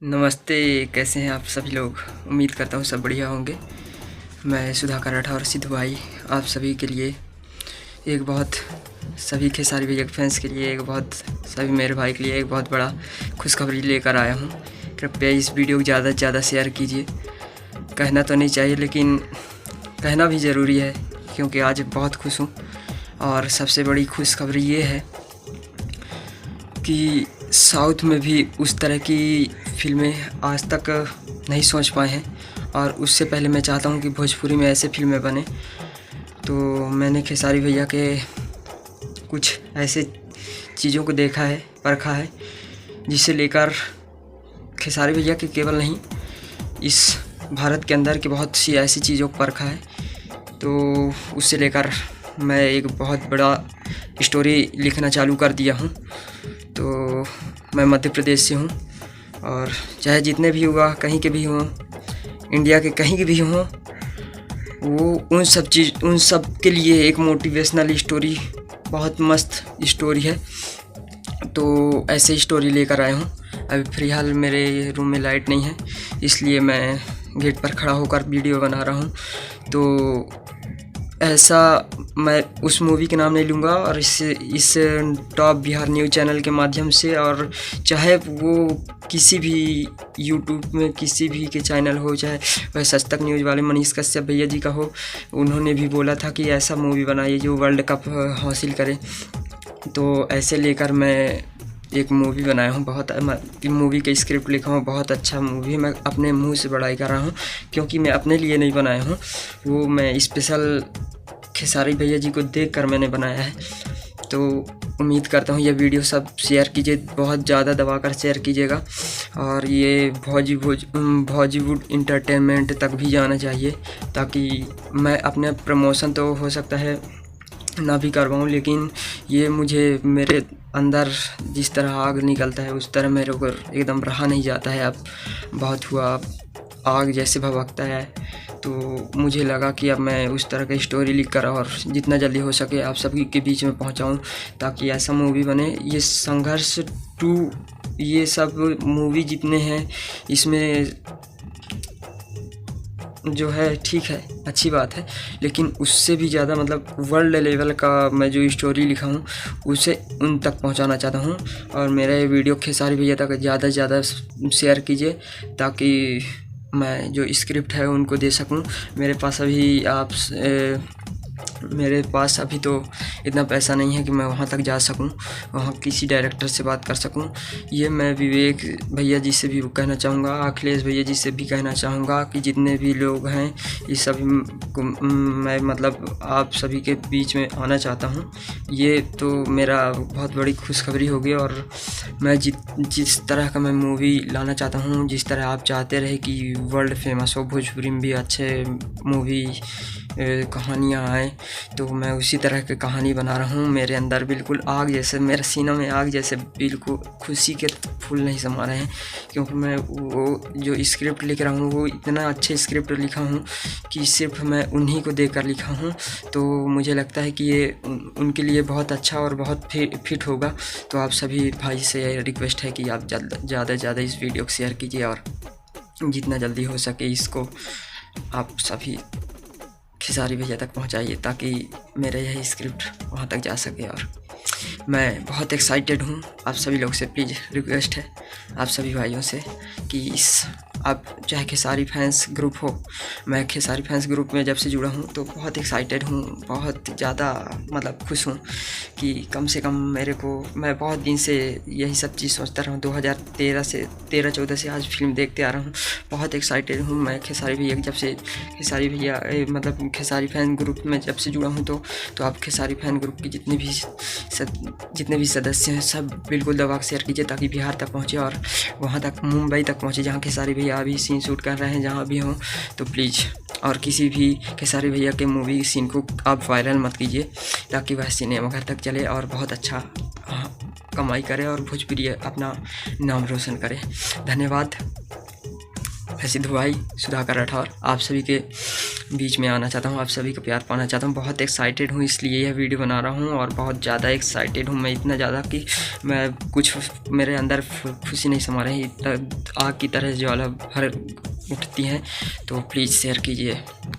नमस्ते। कैसे हैं आप सभी लोग? उम्मीद करता हूँ सब बढ़िया होंगे। मैं सुधाकर राठौर सिद्धू भाई आप सभी के लिए एक बहुत सभी खेसारी भैया के फैंस के लिए एक बहुत सभी मेरे भाई के लिए एक बहुत बड़ा खुशखबरी लेकर आया हूँ। कृपया इस वीडियो को ज़्यादा से ज़्यादा शेयर कीजिए। कहना तो नहीं चाहिए लेकिन कहना भी ज़रूरी है क्योंकि आज बहुत खुश हूँ। और सबसे बड़ी खुशखबरी ये है कि साउथ में भी उस तरह की फ़िल्में आज तक नहीं सोच पाए हैं और उससे पहले मैं चाहता हूँ कि भोजपुरी में ऐसे फ़िल्में बने। तो मैंने खेसारी भैया के कुछ ऐसे चीज़ों को देखा है, परखा है, जिसे लेकर खेसारी भैया के केवल नहीं, इस भारत के अंदर की बहुत सी ऐसी चीज़ों को परखा है। तो उससे लेकर मैं एक बहुत बड़ा स्टोरी लिखना चालू कर दिया हूँ। तो मैं मध्य प्रदेश से हूँ और चाहे जितने भी हुआ कहीं के भी हों, इंडिया के कहीं के भी हों, वो उन सब के लिए एक मोटिवेशनल स्टोरी, बहुत मस्त स्टोरी है। तो ऐसे स्टोरी लेकर आया हूँ। अभी फ़िलहाल मेरे रूम में लाइट नहीं है, इसलिए मैं गेट पर खड़ा होकर वीडियो बना रहा हूँ। तो ऐसा मैं उस मूवी के नाम नहीं लूँगा और इस टॉप बिहार न्यूज़ चैनल के माध्यम से, और चाहे वो किसी भी यूट्यूब में किसी भी के चैनल हो, चाहे वह सच तक न्यूज़ वाले मनीष कश्यप भैया जी का हो, उन्होंने भी बोला था कि ऐसा मूवी बनाइए जो वर्ल्ड कप हासिल करे। तो ऐसे लेकर मैं एक मूवी बनाया हूँ। बहुत मूवी का स्क्रिप्ट लिखा हूँ, बहुत अच्छा मूवी। मैं अपने मुंह से बड़ाई कर रहा हूँ क्योंकि मैं अपने लिए नहीं बनाया हूँ, वो मैं स्पेशल खेसारी भैया जी को देखकर मैंने बनाया है। तो उम्मीद करता हूँ ये वीडियो सब शेयर कीजिए, बहुत ज़्यादा दबाकर शेयर कीजिएगा। और ये भोजीवुड इंटरटेनमेंट तक भी जाना चाहिए, ताकि मैं अपने प्रमोशन तो हो सकता है ना भी कर पाऊँ, लेकिन ये मुझे मेरे अंदर जिस तरह आग निकलता है उस तरह मेरे को एकदम रहा नहीं जाता है। अब बहुत हुआ, आग जैसे भभकता है। तो मुझे लगा कि अब मैं उस तरह का स्टोरी लिख कर और जितना जल्दी हो सके आप सभी के बीच में पहुंचाऊं, ताकि ऐसा मूवी बने। ये संघर्ष 2, ये सब मूवी जितने हैं इसमें जो है ठीक है, अच्छी बात है, लेकिन उससे भी ज़्यादा मतलब वर्ल्ड लेवल का मैं जो स्टोरी लिखा हूँ उसे उन तक पहुँचाना चाहता हूँ। और मेरा ये वीडियो खेसारी भैया तक ज़्यादा से ज़्यादा शेयर कीजिए, ताकि मैं जो स्क्रिप्ट है उनको दे सकूं। मेरे पास अभी तो इतना पैसा नहीं है कि मैं वहाँ तक जा सकूं, वहाँ किसी डायरेक्टर से बात कर सकूं। ये मैं विवेक भैया जी से भी कहना चाहूँगा, अखिलेश भैया जी से भी कहना चाहूँगा कि जितने भी लोग हैं ये सभी को मैं मतलब आप सभी के बीच में आना चाहता हूँ। ये तो मेरा बहुत बड़ी खुशखबरी होगी। और मैं जिस तरह का मैं मूवी लाना चाहता हूँ, जिस तरह आप चाहते रहे कि वर्ल्ड फेमस हो, भोजपुरी में भी अच्छे मूवी कहानियाँ आए, तो मैं उसी तरह की कहानी बना रहा हूँ। मेरे अंदर बिल्कुल आग जैसे, मेरे सीनों में आग जैसे बिल्कुल खुशी के फूल नहीं समा रहे हैं, क्योंकि मैं वो जो स्क्रिप्ट लिख रहा हूँ वो इतना अच्छे स्क्रिप्ट लिखा हूँ कि सिर्फ मैं उन्हीं को देकर लिखा हूँ। तो मुझे लगता है कि ये उनके लिए बहुत अच्छा और बहुत फिट होगा। तो आप सभी भाई से रिक्वेस्ट है कि आप ज़्यादा से ज़्यादा इस वीडियो को शेयर कीजिए और जितना जल्दी हो सके इसको आप सभी खेसारी भैया तक पहुंचाइए, ताकि मेरा यह स्क्रिप्ट वहां तक जा सके। और मैं बहुत एक्साइटेड हूं। आप सभी लोग से प्लीज़ रिक्वेस्ट है, आप सभी भाइयों से, कि आप चाहे खेसारी फैंस ग्रुप हो, मैं खेसारी फैंस ग्रुप में जब से जुड़ा हूँ तो बहुत एक्साइटेड हूँ, बहुत ज़्यादा मतलब खुश हूँ कि कम से कम मैं बहुत दिन से यही सब चीज़ सोचता रहा हूँ। 2013 से 13-14 से आज फिल्म देखते आ रहा हूँ। बहुत एक्साइटेड हूँ मैं खेसारी भैया जब से मतलब खेसारी फैन ग्रुप में जब से जुड़ा हूँ। तो आप खेसारी फैन ग्रुप के जितने भी सदस्य हैं सब बिल्कुल दबा के शेयर कीजिए, ताकि बिहार तक पहुँचे और वहाँ तक मुंबई तक पहुँचे, जहाँ खेसारी भैया अभी सीन शूट कर रहे हैं, जहाँ भी हों। तो प्लीज़, और किसी भी खेसारी भैया के मूवी सीन को आप वायरल मत कीजिए, ताकि वह सिनेमा घर तक चले और बहुत अच्छा कमाई करे और भोजपुरी अपना नाम रोशन करे। धन्यवाद। सिद्धू भाई सुधाकर राठौर, आप सभी के बीच में आना चाहता हूँ, आप सभी का प्यार पाना चाहता हूँ। बहुत एक्साइटेड हूँ इसलिए यह वीडियो बना रहा हूँ और बहुत ज़्यादा एक्साइटेड हूँ मैं, इतना ज़्यादा कि मैं कुछ मेरे अंदर खुशी नहीं समा रही, आग की तरह ज्वाला भर उठती हैं। तो प्लीज़ शेयर कीजिए।